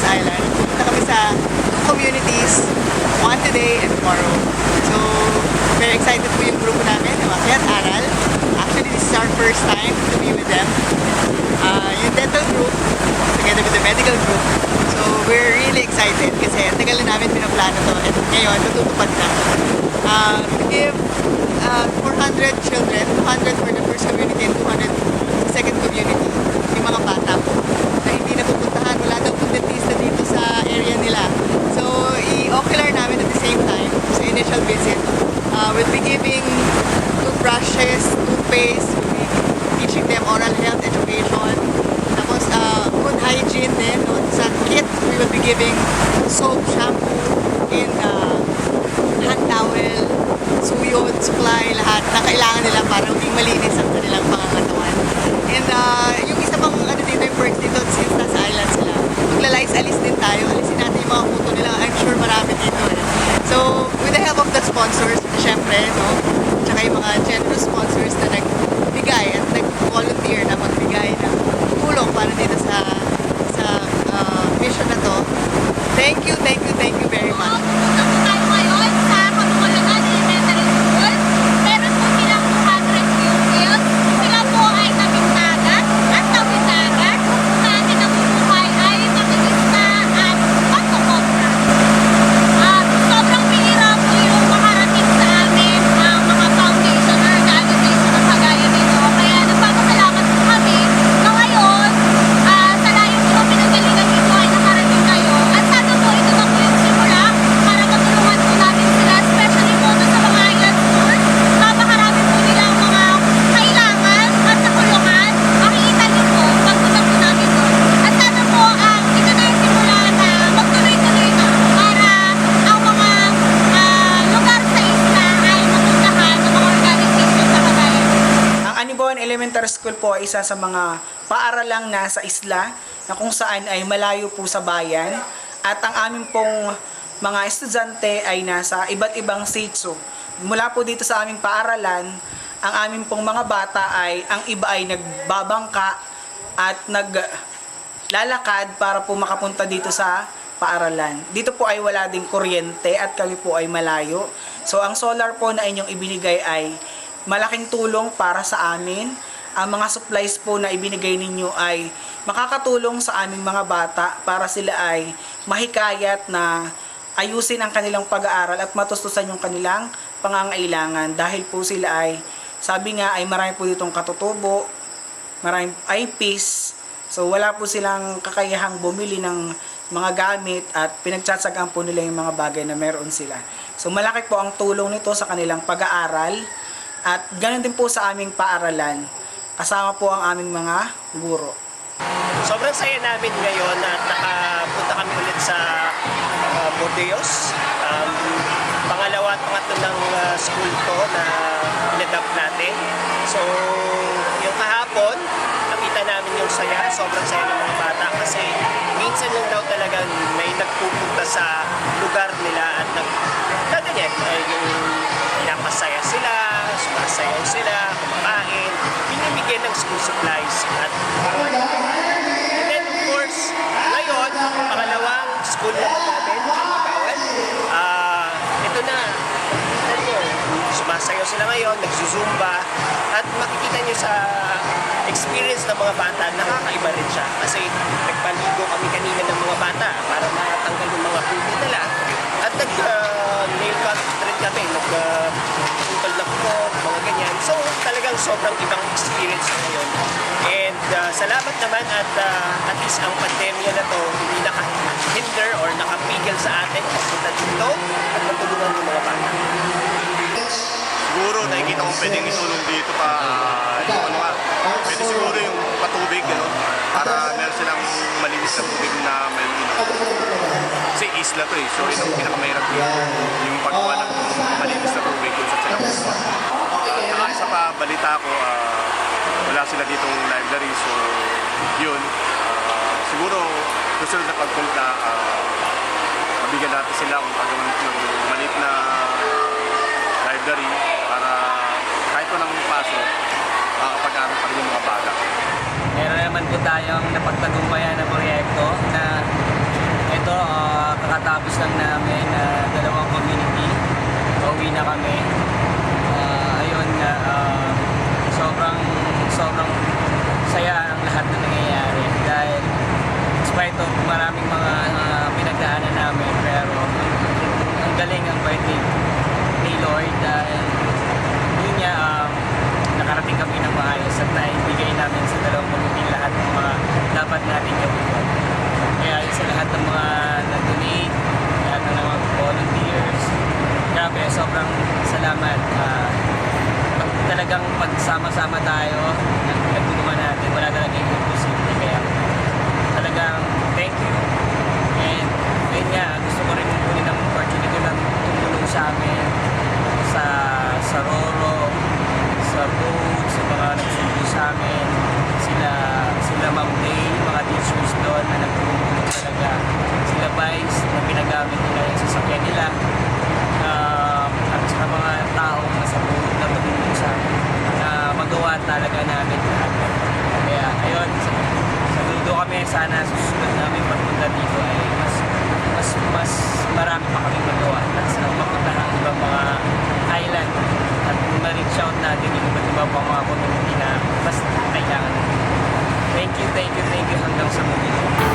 Princess Island. Punta kami sa two communities, one today and tomorrow. So, very excited po yung grupo namin, yung Akyat Aral. Actually, this is our first time to be with them. Yung dental group, together with the medical group. So, we're really excited kasi ang tagal na namin pinaplano to at ngayon, natutupad na. To give 400 children, 200 for the first community and 200 sa second community. Yung mga bata po na hindi napupuntahan, wala daw pong dentista dito sa area nila. So, i-ocular namin at the same time sa initial visit. We'll be giving toothbrushes, toothpaste, we'll be teaching them oral health education. Tapos, good hygiene din. No? Sa kit, we will be giving soap, shampoo, and hand towel, suyod, supply, lahat na kailangan nila para maging malinis ang kanilang pangangatawan. And yung isa pang dito yung perks dito since nasa island sila, magla-lights alis din tayo. Alisin natin yung mga photo nila. I'm sure marami dito. So, with the help of the sponsors, syempre, no? Tsaka yung mga generous sponsors na nagbigay at nag-volunteer na magbigay ng tulong para dito sa mission na to. Thank you very much. Pupunta po tayo ngayon sa Kamungalagan Elementary School. Meron po silang 200 pupils. Sila po ay tabing-dagat at tabing-dagat. Sa atin ang buhay ay makikita at pagkakobra. Sobrang bihira po yung makarating sa amin ang mga foundation or organization na kagaya nito. Kaya nagpapasalamat po kami na ngayon sa layo po ng pinagalingan nito ay nakarating kayo. At sana po ito na po yung simula para matulungan po natin sila, especially po sa mga island schools. Napakarami po nilang mga kailangan at nakulungan. Makikita niyo po pagpunta po namin doon. At sana po ito na yung simula na magtuloy-tuloy na para ang mga lugar sa isla ay mapuntahan ng mga organization sa kagaya. Ang Anibon Elementary School po ay isa sa mga paaralang nasa isla na kung saan ay malayo po sa bayan at ang aming pong mga estudyante ay nasa iba't ibang sitio. Mula po dito sa aming paaralan, ang aming pong mga bata ay ang iba ay nagbabangka at naglalakad para po makapunta dito sa paaralan. Dito po ay wala ding kuryente at kami po ay malayo. So ang solar po na inyong ibinigay ay malaking tulong para sa amin. Ang mga supplies po na ibinigay ninyo ay makakatulong sa aming mga bata para sila ay mahikayat na ayusin ang kanilang pag-aaral at matustusan yung kanilang pangangailangan. Dahil po sila ay, sabi nga ay marami po ditong katutubo, maraming eyepiece. So wala po silang kakayahang bumili ng mga gamit at pinagtsatsagaan po nila yung mga bagay na meron sila. So malaki po ang tulong nito sa kanilang pag-aaral at ganoon din po sa aming paaralan. Kasama po ang aming mga guro. Sobrang saya namin ngayon at nakapunta kami ulit sa Bordeos. Pangalawa at pangatlo ng school to na inadapt natin. So, yung kahapon, nakita namin yung saya. Sobrang saya ng mga bata kasi minsan lang daw talagang may nagpupunta sa lugar nila at nagdaganyan. Yung pinapasaya sila, sumasayaw sila, kumakain, binibigyan ng school supplies. And then of course, ngayon, pangalawang school na natin, Bawal. Ito na, sumasayaw sila ngayon, nagzuzumba, at makikita nyo sa experience ng mga bata, nakakaiba rin siya. Kasi nagpaligo kami kanina ng mga bata para matanggal yung mga puti nila. At nag-nail cut rin kami, nag-putol na po, mga ganyan. So talagang sobrang ibang experience ngayon. And salamat naman at least ang pandemya na to hindi naka-hinder or nakapigil sa atin papunta dito at matulungan yung mga bata. Siguro nakikita kong pwedeng itulong dito pa, pwede siguro yung patubig, para meron silang malinis na tubig na may kasi isla to so ito ang pinakamahirap yung paggawa ng malinis na tubig kung saan sila pupunta. Saka isa pa, balita ko, wala sila ditong library, so yun, siguro susunod na pagpunta, mabigyan natin sila kung paggawa ng maliit na library para kahit walang pasok, makakapag-aral pa rin yung mga bata. Meron naman po tayong napagtagumpayan na proyekto na ito, maraming mga pinagdaanan namin, pero ang galing ang birthday ni Lord dahil yun niya, nakarating kami ng maayos at naibigay namin sa dalawang community lahat ng mga dapat natin gawin. Kaya sa lahat ng mga nag-donate, lahat ng mga volunteers, grabe, sobrang salamat. Talagang pagsama-sama tayo, nagtulungan natin, wala talaga yung imposible. Kaya talagang thank you. And yun nga, gusto ko rin muli ng opportunity na tumulong sa amin, sa Roro, sa Road, sa mga nagsundo sa amin, sila Ma'am Day, mga teachers doon na nagtulong talaga, sila Vice na pinagamit nila yung sasakyan nila, at sa mga taong nasa Road na tumulong sa amin na magawa talaga namin lahat. Kaya ayun, saludo kami, sana susunod namin pagpunta dito ay mas marami pa kami magawa at sa mapunta ng ibang mga island at ma-reach out natin yung iba't ibang mga community na mas kailangan. Thank you hanggang sa muli.